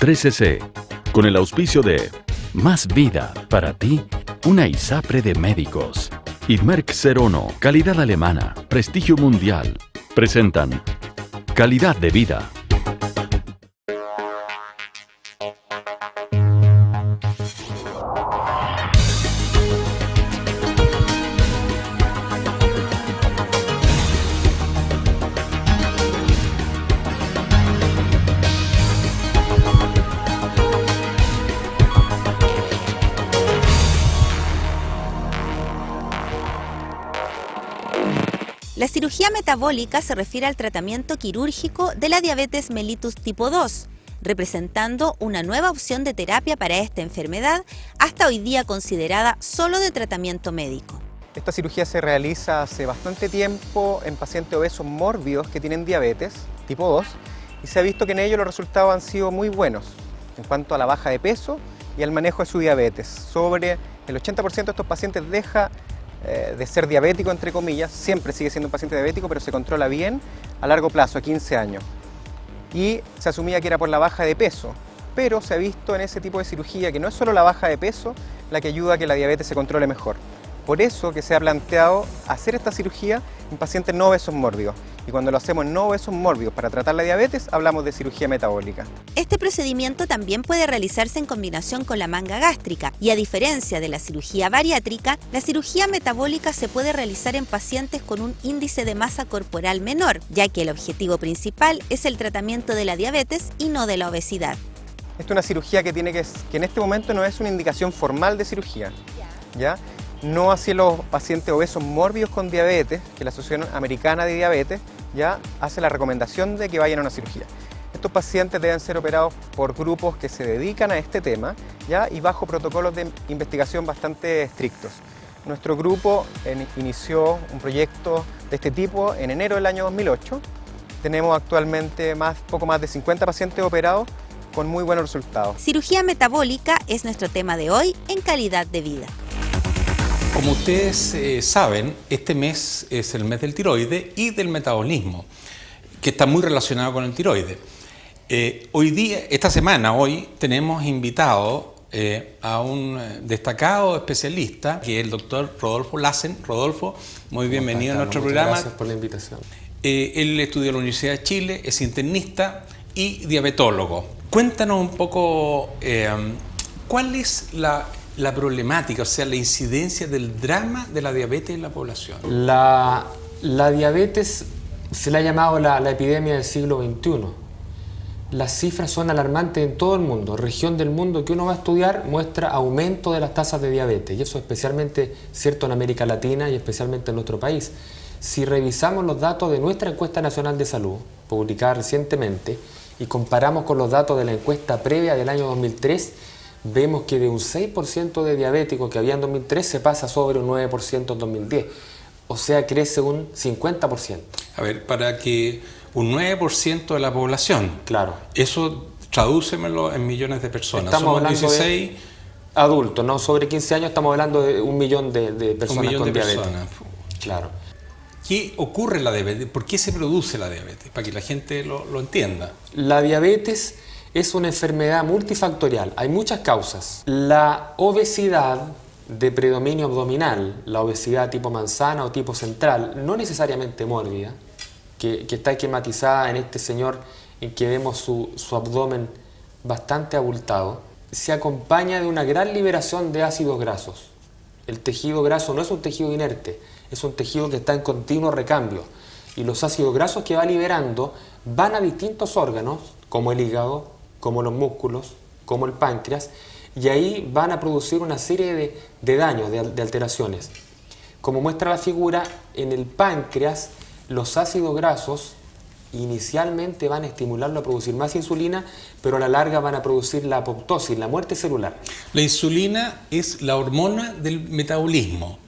13C, con el auspicio de Más Vida para ti, una ISAPRE de médicos. Y Merck Serono, calidad alemana, prestigio mundial. Presentan Calidad de Vida. La cirugía metabólica se refiere al tratamiento quirúrgico de la diabetes mellitus tipo 2, representando una nueva opción de terapia para esta enfermedad, hasta hoy día considerada solo de tratamiento médico. Esta cirugía se realiza hace bastante tiempo en pacientes obesos mórbidos que tienen diabetes tipo 2 y se ha visto que en ellos los resultados han sido muy buenos en cuanto a la baja de peso y al manejo de su diabetes. Sobre el 80% de estos pacientes deja de ser diabético, entre comillas, siempre sigue siendo un paciente diabético, pero se controla bien a largo plazo, a 15 años. Y se asumía que era por la baja de peso, pero se ha visto en ese tipo de cirugía que no es solo la baja de peso la que ayuda a que la diabetes se controle mejor. Por eso que se ha planteado hacer esta cirugía en pacientes no obesos mórbidos. Y cuando lo hacemos en no obesos mórbidos para tratar la diabetes, hablamos de cirugía metabólica. Este procedimiento también puede realizarse en combinación con la manga gástrica y, a diferencia de la cirugía bariátrica, la cirugía metabólica se puede realizar en pacientes con un índice de masa corporal menor, ya que el objetivo principal es el tratamiento de la diabetes y no de la obesidad. Esta es una cirugía que en este momento no es una indicación formal de cirugía, ¿ya? No así los pacientes obesos mórbidos con diabetes, que la Asociación Americana de Diabetes ya hace la recomendación de que vayan a una cirugía. Estos pacientes deben ser operados por grupos que se dedican a este tema, ¿ya? Y bajo protocolos de investigación bastante estrictos. Nuestro grupo inició un proyecto de este tipo en enero del año 2008. Tenemos actualmente poco más de 50 pacientes operados con muy buenos resultados. Cirugía metabólica es nuestro tema de hoy en Calidad de Vida. Como ustedes saben, este mes es el mes del tiroide y del metabolismo, que está muy relacionado con el tiroide. Esta semana, tenemos invitado a un destacado especialista, que es el doctor Rodolfo Lassen. Rodolfo, muy bienvenido a nuestro programa. Gracias por la invitación. Él estudió en la Universidad de Chile, es internista y diabetólogo. Cuéntanos un poco cuál es la problemática, o sea, la incidencia del drama de la diabetes en la población. La diabetes se le ha llamado la epidemia del siglo XXI. Las cifras son alarmantes en todo el mundo. Región del mundo que uno va a estudiar muestra aumento de las tasas de diabetes, y eso es especialmente cierto en América Latina y especialmente en nuestro país. Si revisamos los datos de nuestra encuesta nacional de salud, publicada recientemente, y comparamos con los datos de la encuesta previa del año 2003, vemos que de un 6% de diabéticos que había en 2003 se pasa sobre un 9% en 2010. O sea, crece un 50%. A ver, para que un 9% de la población, claro, eso tradúcemelo en millones de personas. Estamos hablando 16 de adultos, ¿no? Sobre 15 años estamos hablando de 1 millón de personas con diabetes. Claro. ¿Qué ocurre en la diabetes? ¿Por qué se produce la diabetes? Para que la gente lo entienda. La diabetes es una enfermedad multifactorial, hay muchas causas. La obesidad de predominio abdominal, la obesidad tipo manzana o tipo central, no necesariamente mórbida, que está esquematizada en este señor en que vemos su abdomen bastante abultado, se acompaña de una gran liberación de ácidos grasos. El tejido graso no es un tejido inerte, es un tejido que está en continuo recambio, y los ácidos grasos que va liberando van a distintos órganos, como el hígado, como los músculos, como el páncreas, y ahí van a producir una serie de daños, de alteraciones. Como muestra la figura, en el páncreas los ácidos grasos inicialmente van a estimularlo a producir más insulina, pero a la larga van a producir la apoptosis, la muerte celular. La insulina es la hormona del metabolismo.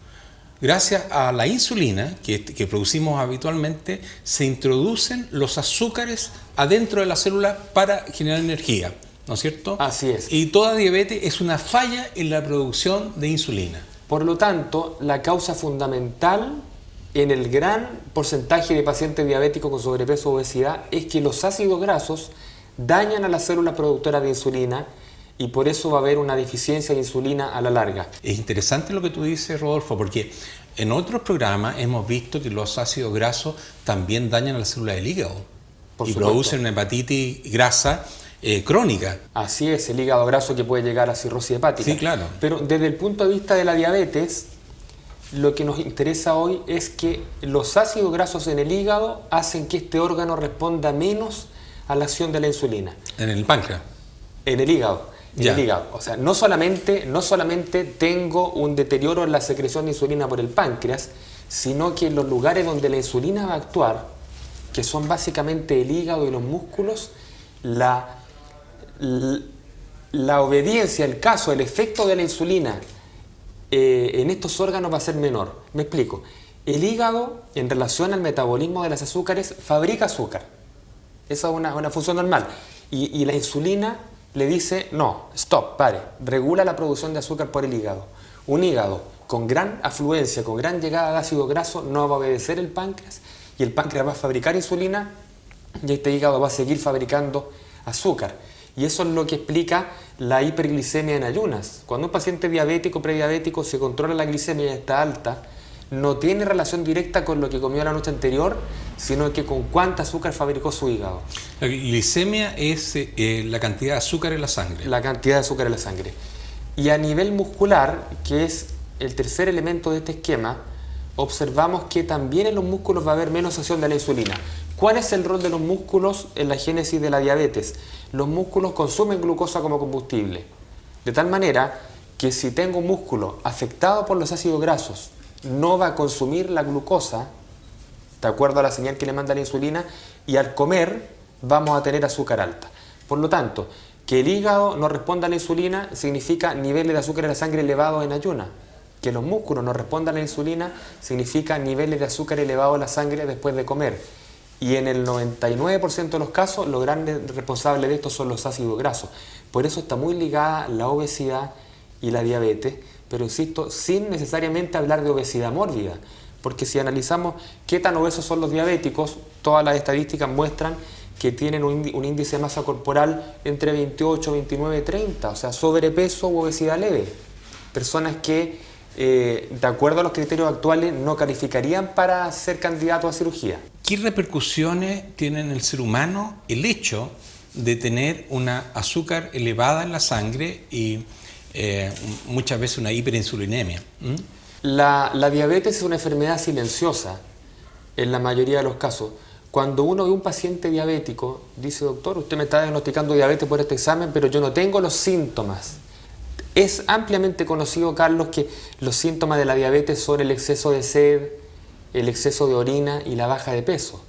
Gracias a la insulina que producimos habitualmente, se introducen los azúcares adentro de la célula para generar energía, ¿no es cierto? Así es. Y toda diabetes es una falla en la producción de insulina. Por lo tanto, la causa fundamental en el gran porcentaje de pacientes diabéticos con sobrepeso o obesidad es que los ácidos grasos dañan a las células productoras de insulina y por eso va a haber una deficiencia de insulina a la larga. Es interesante lo que tú dices, Rodolfo, porque en otros programas hemos visto que los ácidos grasos también dañan a las células del hígado Por y supuesto. producen una hepatitis grasa crónica. Así es, el hígado graso que puede llegar a cirrosis hepática. Sí, claro. Pero desde el punto de vista de la diabetes, lo que nos interesa hoy es que los ácidos grasos en el hígado hacen que este órgano responda menos a la acción de la insulina. En el páncreas. En el hígado. En Ya. el hígado. O sea, no solamente tengo un deterioro en la secreción de insulina por el páncreas, sino que en los lugares donde la insulina va a actuar, que son básicamente el hígado y los músculos, la obediencia, el caso, el efecto de la insulina en estos órganos va a ser menor. Me explico. El hígado, en relación al metabolismo de los azúcares, fabrica azúcar. Esa es una función normal. Y la insulina le dice, no, stop, pare, regula la producción de azúcar por el hígado. Un hígado con gran afluencia, con gran llegada de ácido graso, no va a obedecer el páncreas y el páncreas va a fabricar insulina y este hígado va a seguir fabricando azúcar. Y eso es lo que explica la hiperglicemia en ayunas. Cuando un paciente diabético, prediabético, se controla la glicemia y está alta, no tiene relación directa con lo que comió la noche anterior, sino que con cuánta azúcar fabricó su hígado. La glicemia es la cantidad de azúcar en la sangre. La cantidad de azúcar en la sangre. Y a nivel muscular, que es el tercer elemento de este esquema, observamos que también en los músculos va a haber menos acción de la insulina. ¿Cuál es el rol de los músculos en la génesis de la diabetes? Los músculos consumen glucosa como combustible. De tal manera que si tengo un músculo afectado por los ácidos grasos, no va a consumir la glucosa, de acuerdo a la señal que le manda la insulina, y al comer vamos a tener azúcar alta. Por lo tanto, que el hígado no responda a la insulina significa niveles de azúcar en la sangre elevados en ayuna. Que los músculos no respondan a la insulina significa niveles de azúcar elevados en la sangre después de comer. Y en el 99% de los casos, los grandes responsables de esto son los ácidos grasos. Por eso está muy ligada la obesidad y la diabetes, pero insisto, sin necesariamente hablar de obesidad mórbida. Porque si analizamos qué tan obesos son los diabéticos, todas las estadísticas muestran que tienen un índice de masa corporal entre 28, 29, 30, o sea, sobrepeso u obesidad leve. Personas que, de acuerdo a los criterios actuales, no calificarían para ser candidatos a cirugía. ¿Qué repercusiones tiene en el ser humano el hecho de tener una azúcar elevada en la sangre y muchas veces una hiperinsulinemia? La diabetes es una enfermedad silenciosa en la mayoría de los casos. Cuando uno ve un paciente diabético, dice, doctor, usted me está diagnosticando diabetes por este examen, pero yo no tengo los síntomas. Es ampliamente conocido, Carlos, que los síntomas de la diabetes son el exceso de sed, el exceso de orina y la baja de peso.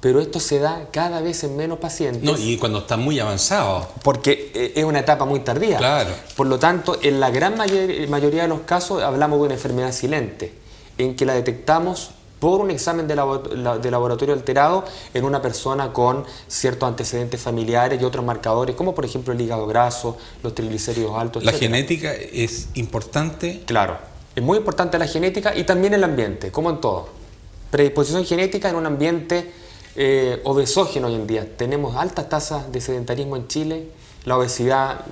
Pero esto se da cada vez en menos pacientes. No, y cuando está muy avanzado. Porque es una etapa muy tardía. Claro. Por lo tanto, en la gran mayoría de los casos hablamos de una enfermedad silente, en que la detectamos por un examen de laboratorio alterado en una persona con ciertos antecedentes familiares y otros marcadores, como por ejemplo el hígado graso, los triglicéridos altos, La etc. genética es importante. Claro, es muy importante la genética y también el ambiente, como en todo. Predisposición genética en un ambiente obesógeno hoy en día. Tenemos altas tasas de sedentarismo en Chile, la obesidad,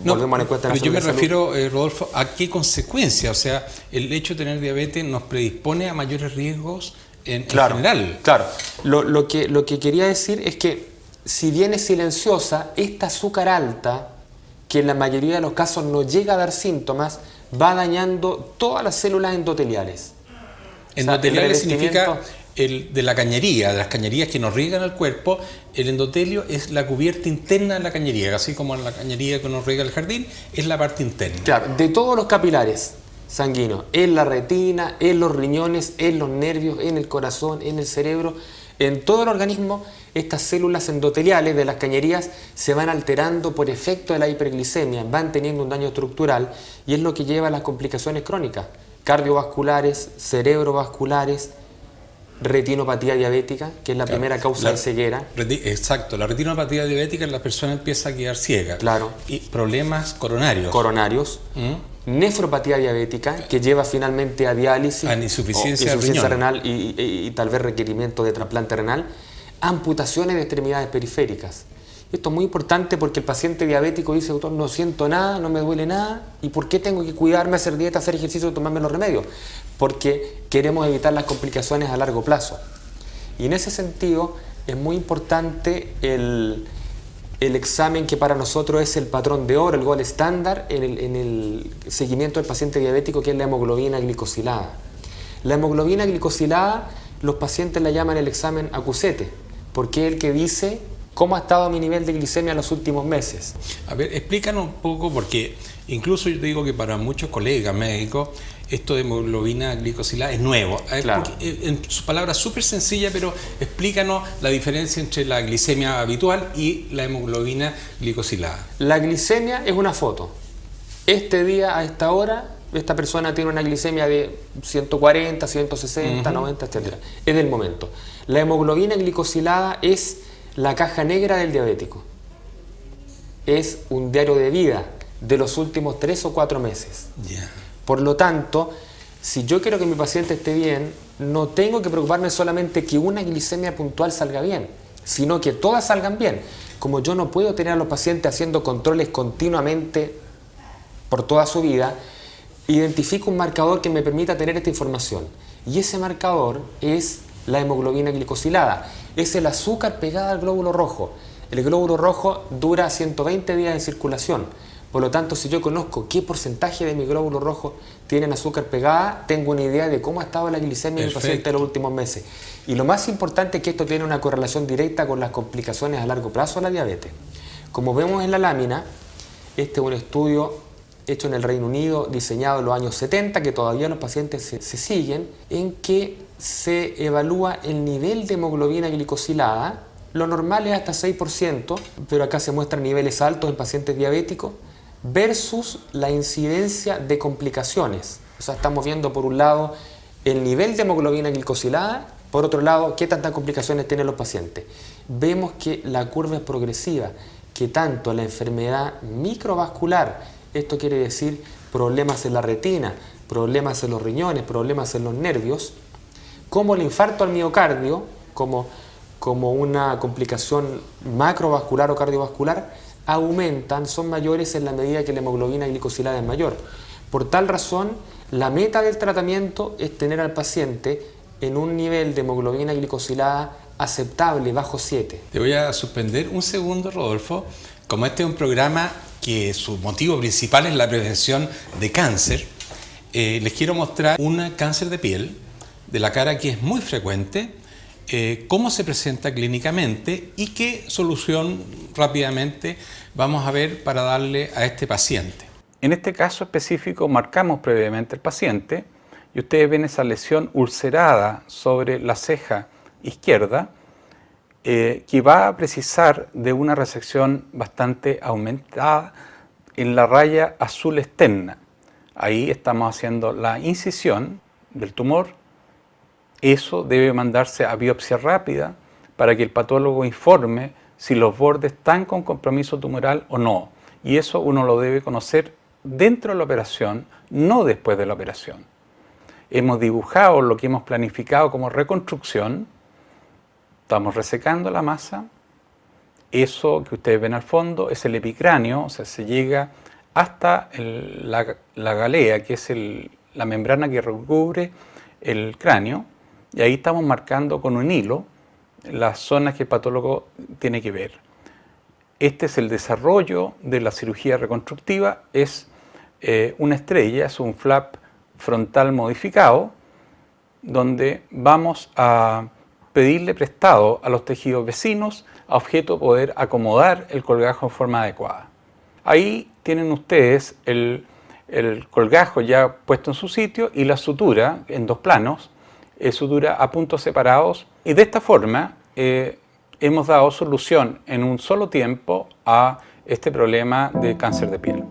volvemos a la encuesta pero yo me nacional de salud. refiero, Rodolfo, a qué consecuencias. O sea, el hecho de tener diabetes nos predispone a mayores riesgos en general. Claro, lo que quería decir es que si bien es silenciosa, esta azúcar alta, que en la mayoría de los casos no llega a dar síntomas, va dañando todas las células endoteliales. Endoteliales significa revestimiento de la cañería, de las cañerías que nos riegan el cuerpo. El endotelio es la cubierta interna de la cañería, así como la cañería que nos riega el jardín, es la parte interna. Claro, de todos los capilares sanguíneos, en la retina, en los riñones, en los nervios, en el corazón, en el cerebro, en todo el organismo, estas células endoteliales de las cañerías se van alterando por efecto de la hiperglicemia, van teniendo un daño estructural y es lo que lleva a las complicaciones crónicas, cardiovasculares, cerebrovasculares, retinopatía diabética, que es la primera causa de ceguera. Exacto, la retinopatía diabética, la persona empieza a quedar ciega. Claro. Y problemas coronarios. Coronarios. Nefropatía diabética, que lleva finalmente a diálisis, A insuficiencia riñón. renal y tal vez requerimiento de trasplante renal. Amputaciones de extremidades periféricas. Esto es muy importante porque el paciente diabético dice, doctor, no siento nada, no me duele nada, ¿y por qué tengo que cuidarme, hacer dieta, hacer ejercicio, tomarme los remedios? Porque queremos evitar las complicaciones a largo plazo. Y en ese sentido es muy importante el examen que para nosotros es el patrón de oro, el gold estándar en el seguimiento del paciente diabético, que es la hemoglobina glicosilada. La hemoglobina glicosilada, los pacientes la llaman el examen acusete, porque es el que dice cómo ha estado mi nivel de glicemia en los últimos meses. A ver, explícanos un poco, porque incluso yo digo que para muchos colegas médicos esto de hemoglobina glicosilada es nuevo. Claro. En sus palabras súper sencilla, pero explícanos la diferencia entre la glicemia habitual y la hemoglobina glicosilada. La glicemia es una foto. Este día, a esta hora, esta persona tiene una glicemia de 140, 160, 90, etc. Es del momento. La hemoglobina glicosilada es la caja negra del diabético. Es un diario de vida de los últimos 3 o 4 meses. Yeah. Por lo tanto, si yo quiero que mi paciente esté bien, no tengo que preocuparme solamente que una glicemia puntual salga bien, sino que todas salgan bien. Como yo no puedo tener a los pacientes haciendo controles continuamente por toda su vida, identifico un marcador que me permita tener esta información. Y ese marcador es la hemoglobina glicosilada. Es el azúcar pegada al glóbulo rojo. El glóbulo rojo dura 120 días en circulación. Por lo tanto, si yo conozco qué porcentaje de mi glóbulo rojo tienen azúcar pegada, tengo una idea de cómo ha estado la glicemia de mi paciente en los últimos meses. Y lo más importante es que esto tiene una correlación directa con las complicaciones a largo plazo de la diabetes. Como vemos en la lámina, este es un estudio hecho en el Reino Unido, diseñado en los años 70, que todavía los pacientes se siguen, en que se evalúa el nivel de hemoglobina glicosilada. Lo normal es hasta 6%, pero acá se muestran niveles altos en pacientes diabéticos, versus la incidencia de complicaciones. O sea, estamos viendo por un lado el nivel de hemoglobina glicosilada, por otro lado, qué tantas complicaciones tienen los pacientes. Vemos que la curva es progresiva, que tanto la enfermedad microvascular, esto quiere decir problemas en la retina, problemas en los riñones, problemas en los nervios, como el infarto al miocardio, como una complicación macrovascular o cardiovascular, aumentan, son mayores en la medida que la hemoglobina glicosilada es mayor. Por tal razón, la meta del tratamiento es tener al paciente en un nivel de hemoglobina glicosilada aceptable, bajo 7. Te voy a suspender un segundo, Rodolfo. Como este es un programa que su motivo principal es la prevención de cáncer, les quiero mostrar un cáncer de piel de la cara que es muy frecuente, cómo se presenta clínicamente y qué solución rápidamente vamos a ver para darle a este paciente. En este caso específico marcamos previamente el paciente y ustedes ven esa lesión ulcerada sobre la ceja izquierda que va a precisar de una resección bastante aumentada en la raya azul externa. Ahí estamos haciendo la incisión del tumor. Eso debe mandarse a biopsia rápida para que el patólogo informe si los bordes están con compromiso tumoral o no. Y eso uno lo debe conocer dentro de la operación, no después de la operación. Hemos dibujado lo que hemos planificado como reconstrucción. Estamos resecando la masa. Eso que ustedes ven al fondo es el epicráneo, o sea, se llega hasta la galea, que es la membrana que recubre el cráneo. Y ahí estamos marcando con un hilo las zonas que el patólogo tiene que ver. Este es el desarrollo de la cirugía reconstructiva. Es una estrella, es un flap frontal modificado, donde vamos a pedirle prestado a los tejidos vecinos a objeto poder acomodar el colgajo en forma adecuada. Ahí tienen ustedes el colgajo ya puesto en su sitio y la sutura en 2 planos, sutura a puntos separados, y de esta forma hemos dado solución en un solo tiempo a este problema de cáncer de piel.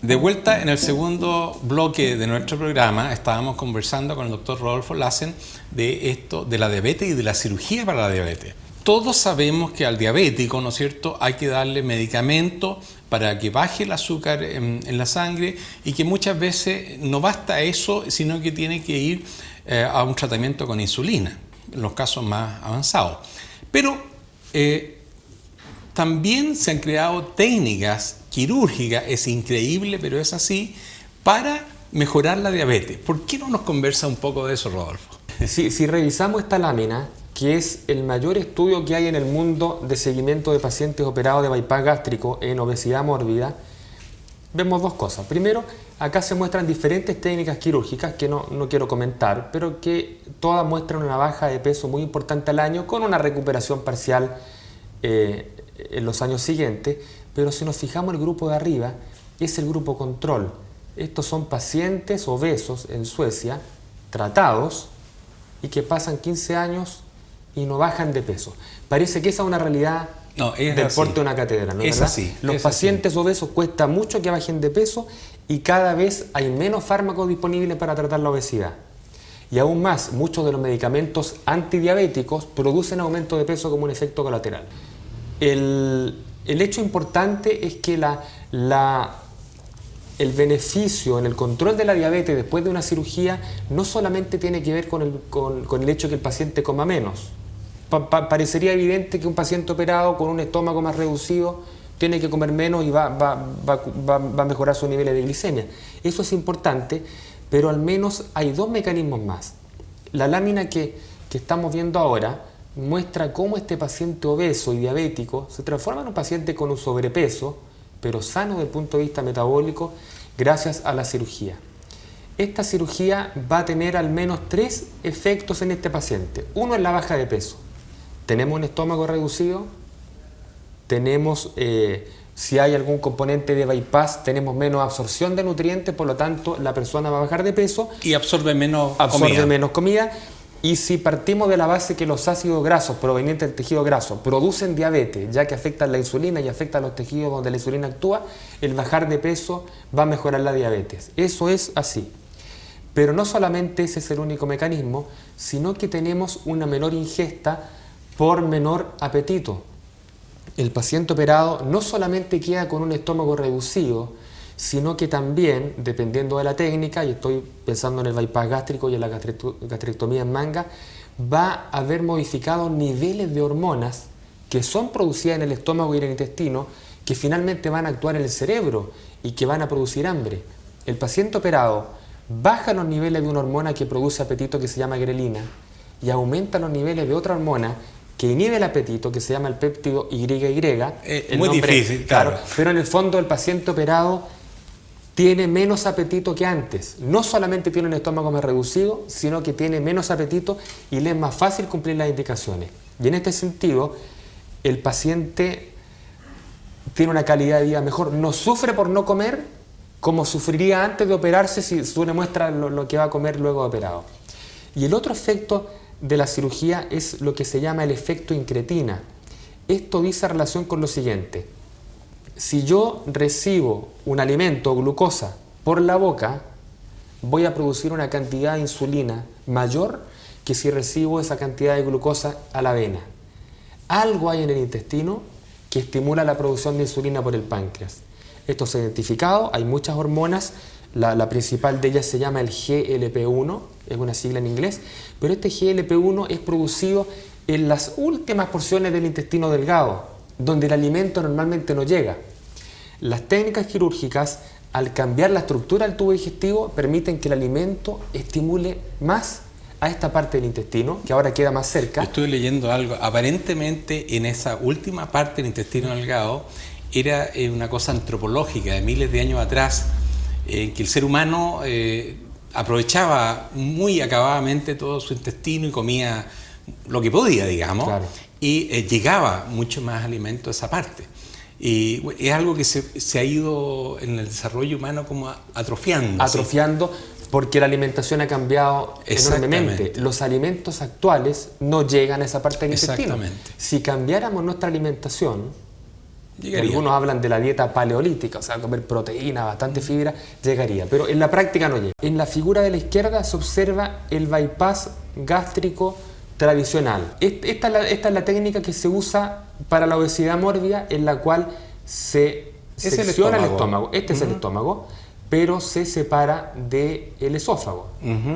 De vuelta en el segundo bloque de nuestro programa, estábamos conversando con el doctor Rodolfo Lassen de esto, de la diabetes y de la cirugía para la diabetes. todos sabemos que al diabético, ¿no es cierto?, hay que darle medicamento para que baje el azúcar en la sangre, y que muchas veces no basta eso, sino que tiene que ir a un tratamiento con insulina, en los casos más avanzados. Pero también se han creado técnicas quirúrgicas, es increíble, pero es así, para mejorar la diabetes. ¿Por qué no nos conversa un poco de eso, Rodolfo? Si revisamos esta lámina, que es el mayor estudio que hay en el mundo de seguimiento de pacientes operados de bypass gástrico en obesidad mórbida, vemos dos cosas. Primero, acá se muestran diferentes técnicas quirúrgicas que no quiero comentar, pero que todas muestran una baja de peso muy importante al año, con una recuperación parcial en los años siguientes. Pero si nos fijamos, el grupo de arriba es el grupo control. Estos son pacientes obesos en Suecia, tratados, y que pasan 15 años y no bajan de peso. Parece que esa es una realidad del porte de una catedral, ¿no es verdad? Así, los pacientes obesos cuesta mucho que bajen de peso, y cada vez hay menos fármacos disponibles para tratar la obesidad. Y aún más, muchos de los medicamentos antidiabéticos producen aumento de peso como un efecto colateral. El hecho importante es que el beneficio en el control de la diabetes después de una cirugía no solamente tiene que ver con el hecho de que el paciente coma menos. Parecería evidente que un paciente operado con un estómago más reducido tiene que comer menos y va a mejorar sus niveles de glicemia. Eso es importante, pero al menos hay dos mecanismos más. La lámina que estamos viendo ahora muestra cómo este paciente obeso y diabético se transforma en un paciente con un sobrepeso, pero sano desde el punto de vista metabólico, gracias a la cirugía. Esta cirugía va a tener al menos 3 efectos en este paciente. Uno es la baja de peso. Tenemos un estómago reducido, tenemos, si hay algún componente de bypass, tenemos menos absorción de nutrientes, por lo tanto la persona va a bajar de peso. Y absorbe menos comida. Y si partimos de la base que los ácidos grasos provenientes del tejido graso producen diabetes, ya que afectan la insulina y afectan los tejidos donde la insulina actúa, el bajar de peso va a mejorar la diabetes. Eso es así. Pero no solamente ese es el único mecanismo, sino que tenemos una menor ingesta por menor apetito. El paciente operado no solamente queda con un estómago reducido, sino que también, dependiendo de la técnica, y estoy pensando en el bypass gástrico y en la gastrectomía en manga, va a haber modificados niveles de hormonas que son producidas en el estómago y en el intestino, que finalmente van a actuar en el cerebro y que van a producir hambre. El paciente operado baja los niveles de una hormona que produce apetito, que se llama grelina, y aumenta los niveles de otra hormona que inhibe el apetito, que se llama el péptido YY. Muy difícil, claro. Pero en el fondo el paciente operado tiene menos apetito que antes. No solamente tiene un estómago más reducido, sino que tiene menos apetito y le es más fácil cumplir las indicaciones. Y en este sentido, el paciente tiene una calidad de vida mejor. No sufre por no comer como sufriría antes de operarse, si tú le muestras lo que va a comer luego de operado. Y el otro efecto de la cirugía es lo que se llama el efecto incretina. Esto dice relación con lo siguiente: si yo recibo un alimento o glucosa por la boca, voy a producir una cantidad de insulina mayor que si recibo esa cantidad de glucosa a la vena. Algo hay en el intestino que estimula la producción de insulina por el páncreas. Esto se ha identificado, hay muchas hormonas, la principal de ellas se llama el GLP-1, es una sigla en inglés, pero este GLP-1 es producido en las últimas porciones del intestino delgado, donde el alimento normalmente no llega. Las técnicas quirúrgicas, al cambiar la estructura del tubo digestivo, permiten que el alimento estimule más a esta parte del intestino, que ahora queda más cerca. Estuve leyendo algo, aparentemente en esa última parte del intestino delgado era una cosa antropológica de miles de años atrás, en que el ser humano aprovechaba muy acabadamente todo su intestino y comía lo que podía, digamos, claro. Y llegaba mucho más alimento a esa parte. Y es algo que se ha ido en el desarrollo humano como atrofiando. Atrofiando, porque la alimentación ha cambiado enormemente. Los alimentos actuales no llegan a esa parte del intestino. Si cambiáramos nuestra alimentación, llegaría. Algunos hablan de la dieta paleolítica, o sea, comer proteína, bastante fibra, llegaría, pero en la práctica no llega. En la figura de la izquierda se observa el bypass gástrico tradicional. Esta es la técnica que se usa para la obesidad mórbida, en la cual se secciona el estómago. Este es el estómago, pero se separa del esófago.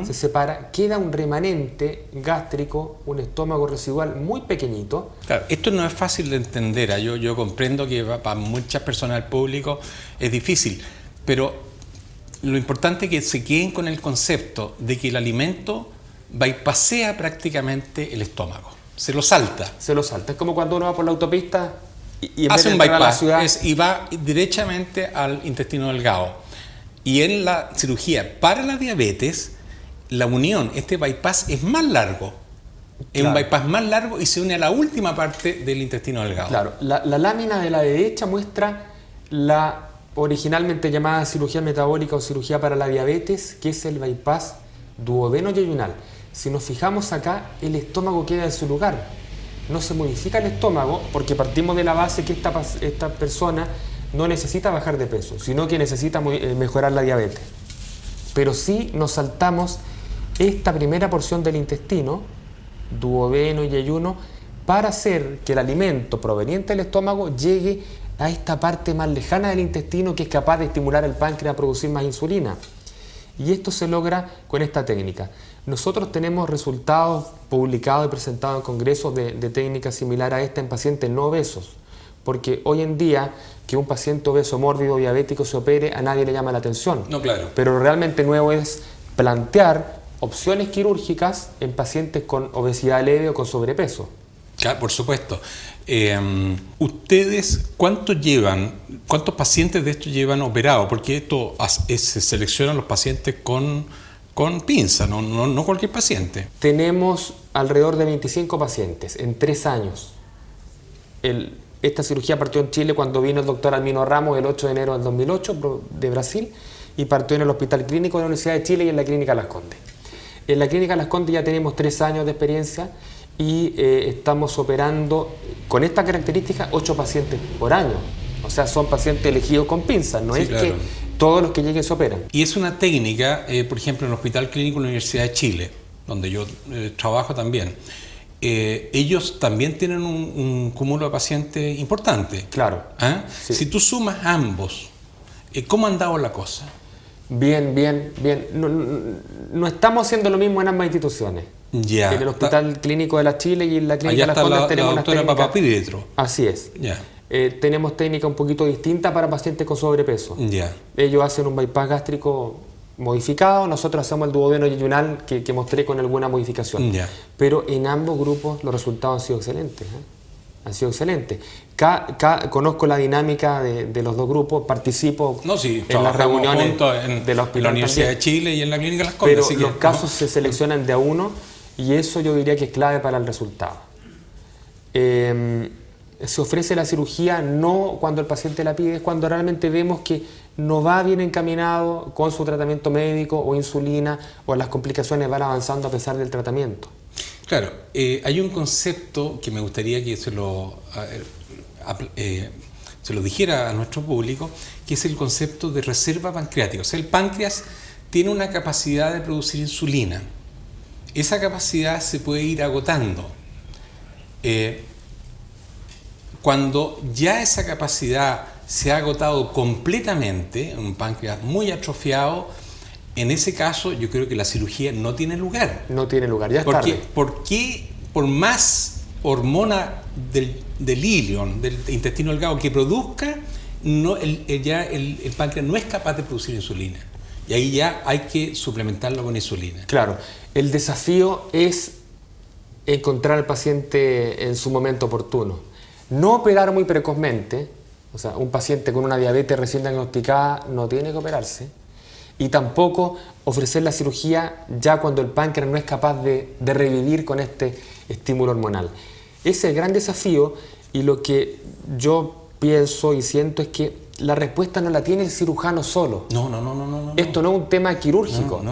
Se separa, queda un remanente gástrico, un estómago residual muy pequeñito. Claro, esto no es fácil de entender. Yo comprendo que para muchas personas del público es difícil, pero lo importante es que se queden con el concepto de que el alimento bypassea prácticamente el estómago. Se lo salta. Se lo salta. Es como cuando uno va por la autopista y en hace vez un de entrar a la bypass ciudad, y va directamente al intestino delgado. Y en la cirugía para la diabetes, la unión, este bypass es más largo. Es un bypass más largo y se une a la última parte del intestino delgado. Claro, la lámina de la derecha muestra la originalmente llamada cirugía metabólica o cirugía para la diabetes, que es el bypass duodeno-yeyunal. Si nos fijamos acá, el estómago queda en su lugar. No se modifica el estómago porque partimos de la base que esta persona no necesita bajar de peso, sino que necesita mejorar la diabetes. Pero sí nos saltamos esta primera porción del intestino, duodeno y yeyuno, para hacer que el alimento proveniente del estómago llegue a esta parte más lejana del intestino, que es capaz de estimular el páncreas a producir más insulina. Y esto se logra con esta técnica. Nosotros tenemos resultados publicados y presentados en congresos de técnica similar a esta en pacientes no obesos, porque hoy en día que un paciente obeso, mórbido, diabético se opere, a nadie le llama la atención. No, claro. Pero realmente nuevo es plantear opciones quirúrgicas en pacientes con obesidad leve o con sobrepeso. Claro, por supuesto. ¿Ustedes cuántos pacientes de estos llevan operados? Porque esto se seleccionan los pacientes con pinza, no cualquier paciente. Tenemos alrededor de 25 pacientes en 3 años. Esta cirugía partió en Chile cuando vino el doctor Almino Ramos el 8 de enero del 2008 de Brasil, y partió en el Hospital Clínico de la Universidad de Chile y en la Clínica Las Condes. En la Clínica Las Condes ya tenemos 3 años de experiencia y estamos operando con esta característica 8 pacientes por año. O sea, son pacientes elegidos con pinzas, no sí, es claro, que todos los que lleguen se operan. Y es una técnica, por ejemplo, en el Hospital Clínico de la Universidad de Chile, donde yo trabajo también. Ellos también tienen un cúmulo de pacientes importante. Claro. ¿Ah? Sí. Si tú sumas ambos, ¿cómo han dado la cosa? Bien. No estamos haciendo lo mismo en ambas instituciones. Ya. En el Hospital Clínico de la Chile y en la Clínica Allá Las Condes está tenemos la doctora unas técnicas. Papapietro. Así es. Ya. Tenemos técnica un poquito distinta para pacientes con sobrepeso. Ya. Ellos hacen un bypass gástrico modificado, nosotros hacemos el duodeno yeyunal que mostré con alguna modificación. Ya. Pero en ambos grupos los resultados han sido excelentes. Han sido excelentes. Conozco la dinámica de los dos grupos, participo en las reuniones del hospital en la Universidad también, de Chile y en la Clínica Las Condes. pero los casos se seleccionan de a uno y eso yo diría que es clave para el resultado. Se ofrece la cirugía no cuando el paciente la pide, es cuando realmente vemos que no va bien encaminado con su tratamiento médico o insulina, o las complicaciones van avanzando a pesar del tratamiento. Claro, hay un concepto que me gustaría que se lo dijera a nuestro público, que es el concepto de reserva pancreática. O sea, el páncreas tiene una capacidad de producir insulina. Esa capacidad se puede ir agotando. Cuando ya esa capacidad se ha agotado completamente, un páncreas muy atrofiado, en ese caso yo creo que la cirugía no tiene lugar. No tiene lugar, ya es tarde. ¿Por qué por más hormona del ilion, del intestino delgado que produzca, el páncreas no es capaz de producir insulina? Y ahí ya hay que suplementarlo con insulina. Claro, el desafío es encontrar al paciente en su momento oportuno. No operar muy precozmente, o sea, un paciente con una diabetes recién diagnosticada no tiene que operarse, y tampoco ofrecer la cirugía ya cuando el páncreas no es capaz de revivir con este estímulo hormonal. Ese es el gran desafío, y lo que yo pienso y siento es que la respuesta no la tiene el cirujano solo. No. Esto no es un tema quirúrgico,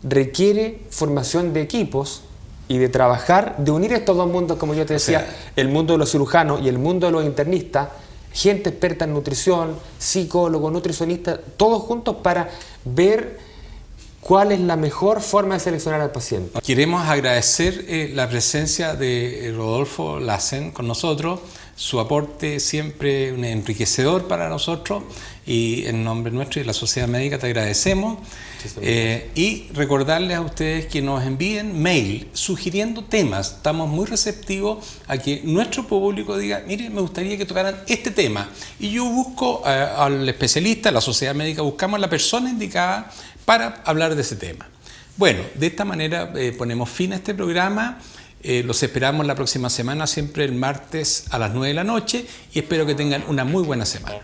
requiere formación de equipos y de trabajar, de unir estos dos mundos, como yo te decía, el mundo de los cirujanos y el mundo de los internistas, gente experta en nutrición, psicólogos, nutricionistas, todos juntos para ver cuál es la mejor forma de seleccionar al paciente. Queremos agradecer la presencia de Rodolfo Lassen con nosotros, su aporte siempre un enriquecedor para nosotros, y en nombre nuestro y de la Sociedad Médica te agradecemos. Y recordarles a ustedes que nos envíen mail sugiriendo temas. Estamos muy receptivos a que nuestro público diga, mire, me gustaría que tocaran este tema, y yo busco al especialista, la Sociedad Médica, buscamos a la persona indicada para hablar de ese tema. Bueno, de esta manera ponemos fin a este programa. Los esperamos la próxima semana, siempre el martes a las 9 de la noche, y espero que tengan una muy buena semana.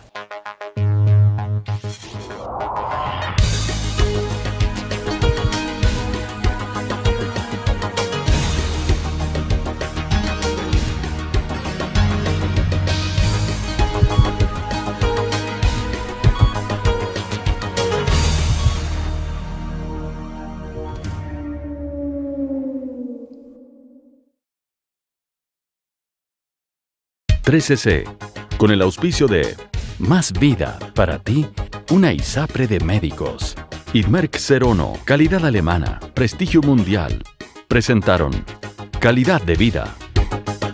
Con el auspicio de Más Vida, para ti, una ISAPRE de médicos. Idmerc 01, calidad alemana, prestigio mundial. Presentaron Calidad de Vida.